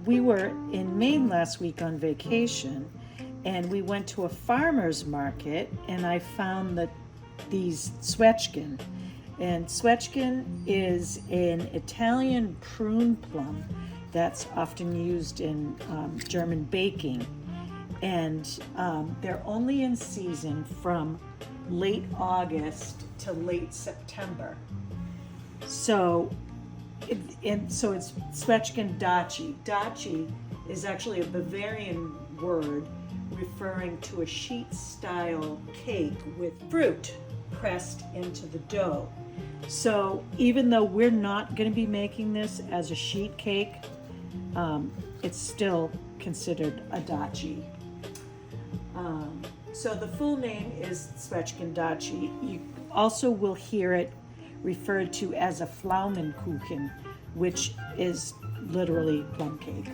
We were in Maine last week on vacation, and we went to a farmer's market, and I found these Zwetschgen. And Zwetschgen is an Italian prune plum that's often used in German baking. And they're only in season from late August to late September. So it's Zwetschgendatschi. Datschi is actually a Bavarian word referring to a sheet-style cake with fruit pressed into the dough. So even though we're not going to be making this as a sheet cake, it's still considered a datschi. So the full name is Zwetschgendatschi. You also will hear it referred to as a Pflaumenkuchen, which is literally plum cake.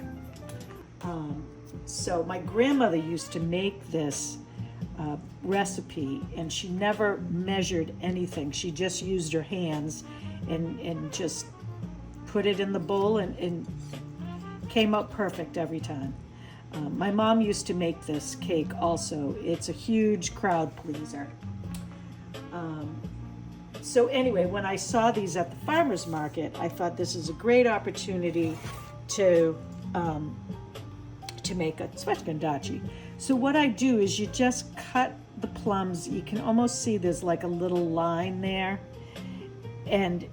So my grandmother used to make this recipe, and she never measured anything. She just used her hands and just put it in the bowl and came out perfect every time. My mom used to make this cake also. It's a huge crowd pleaser. So anyway, when I saw these at the farmer's market, I thought this is a great opportunity to make a Zwetschgendatschi. So what I do is you just cut the plums. You can almost see there's like a little line there, and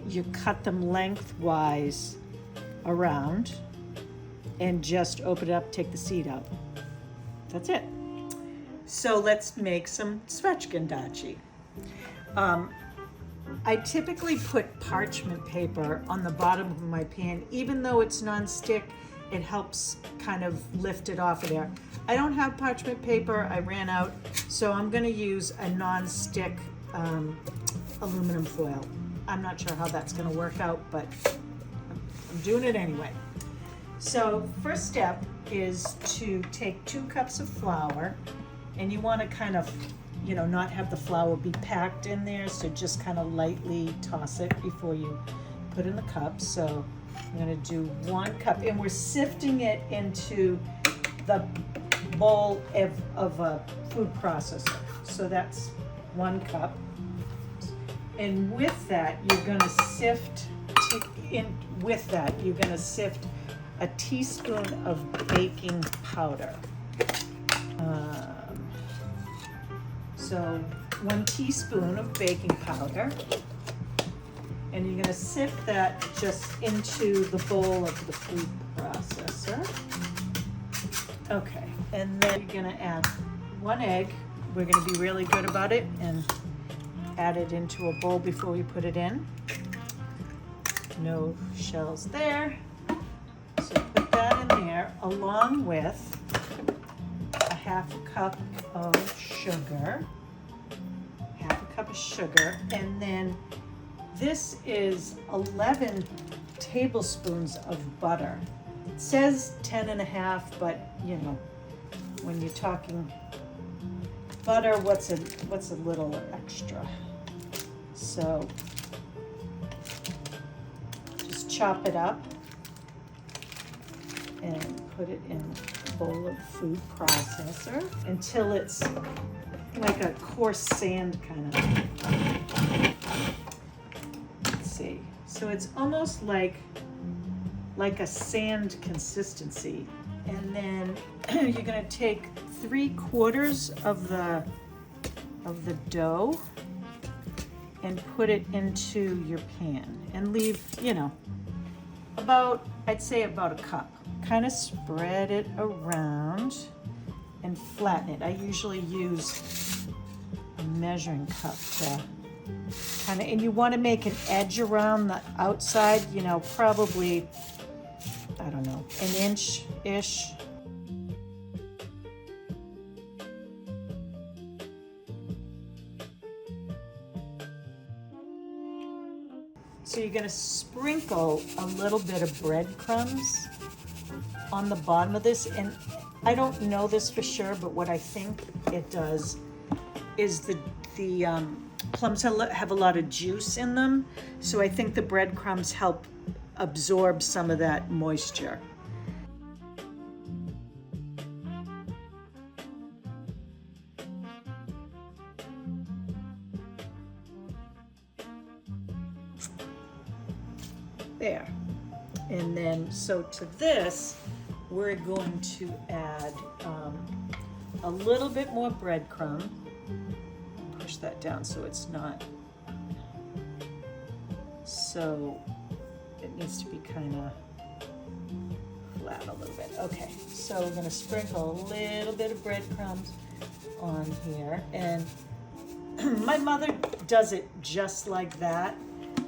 you cut them lengthwise around and just open it up, take the seed out. That's it. So let's make some Zwetschgendatschi. I typically put parchment paper on the bottom of my pan. Even though it's non-stick, it helps kind of lift it off of there. I don't have parchment paper, I ran out, so I'm gonna use a non-stick aluminum foil. I'm not sure how that's gonna work out, but I'm doing it anyway. So first step is to take 2 cups of flour, and you wanna kind of, not have the flour be packed in there, so just kind of lightly toss it before you put in the cup. So I'm gonna do 1 cup, and we're sifting it into the bowl of a food processor. So that's 1 cup. And with that, you're gonna sift a teaspoon of baking powder. So 1 teaspoon of baking powder. And you're gonna sift that just into the bowl of the food processor. Okay, and then you're gonna add 1 egg. We're gonna be really good about it and add it into a bowl before we put it in. No shells there. So put that in there along with a 1/2 cup of sugar. 1/2 cup of sugar, and then this is 11 tablespoons of butter. It says 10.5, but when you're talking butter, what's a little extra? So just chop it up and put it in a bowl of food processor until it's like a coarse sand kind of. Let's see. So it's almost like a sand consistency. And then you're gonna take 3/4 of the dough and put it into your pan and leave, I'd say about a cup. Kind of spread it around and flatten it. I usually use a measuring cup to kind of, and you want to make an edge around the outside, probably, I don't know, 1 inch-ish. So you're gonna sprinkle a little bit of breadcrumbs on the bottom of this, and I don't know this for sure, but what I think it does is the plums have a lot of juice in them, so I think the breadcrumbs help absorb some of that moisture. There. And then, so to this, we're going to add a little bit more breadcrumb. Push that down so it's not, so it needs to be kind of flat a little bit. Okay, so we're gonna sprinkle a little bit of breadcrumbs on here. And my mother does it just like that,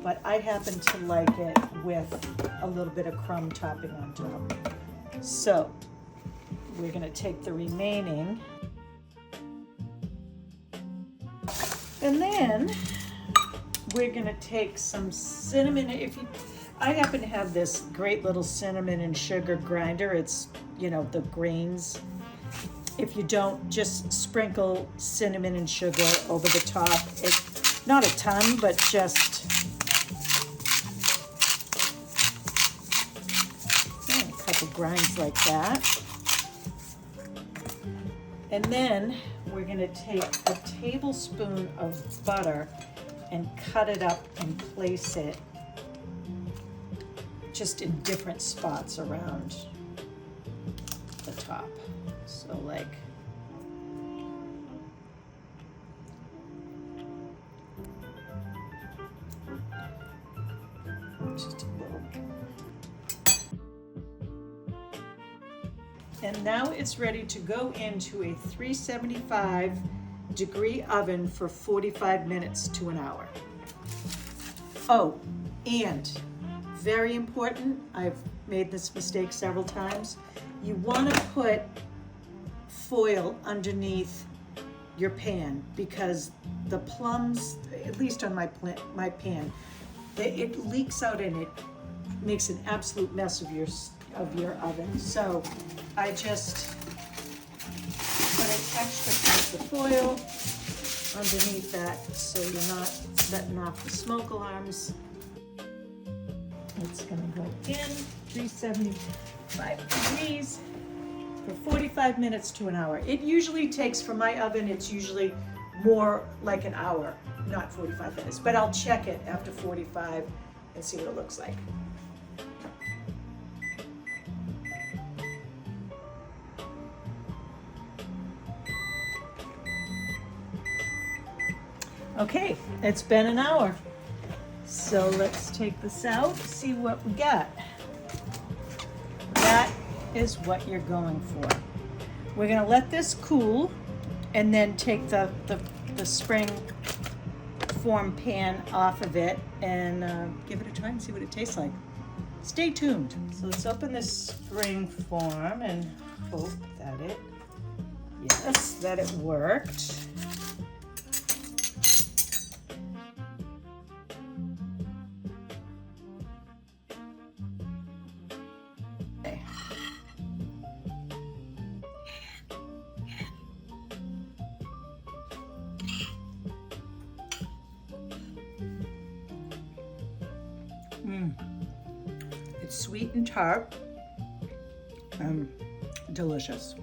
but I happen to like it with a little bit of crumb topping on top. So we're gonna take the remaining, and then we're gonna take some cinnamon. I happen to have this great little cinnamon and sugar grinder. It's, you know, the grains. If you don't, just sprinkle cinnamon and sugar over the top. It's not a ton, but just a couple grinds like that. And then we're gonna take a tablespoon of butter and cut it up and place it just in different spots around the top. So like, just a little. And now it's ready to go into a 375 degree oven for 45 minutes to an hour. Oh, and very important, I've made this mistake several times. You want to put foil underneath your pan, because the plums, at least on my pan, it leaks out and it makes an absolute mess of your oven. So I just put an extra piece of foil underneath that so you're not setting off the smoke alarms. It's gonna go in 375 degrees for 45 minutes to an hour. It usually takes, for my oven, it's usually more like an hour, not 45 minutes, but I'll check it after 45 and see what it looks like. Okay, it's been an hour. So let's take this out, see what we got. That is what you're going for. We're gonna let this cool and then take the spring form pan off of it and give it a try and see what it tastes like. Stay tuned. So let's open this spring form and hope that it worked. It's sweet and tart, delicious.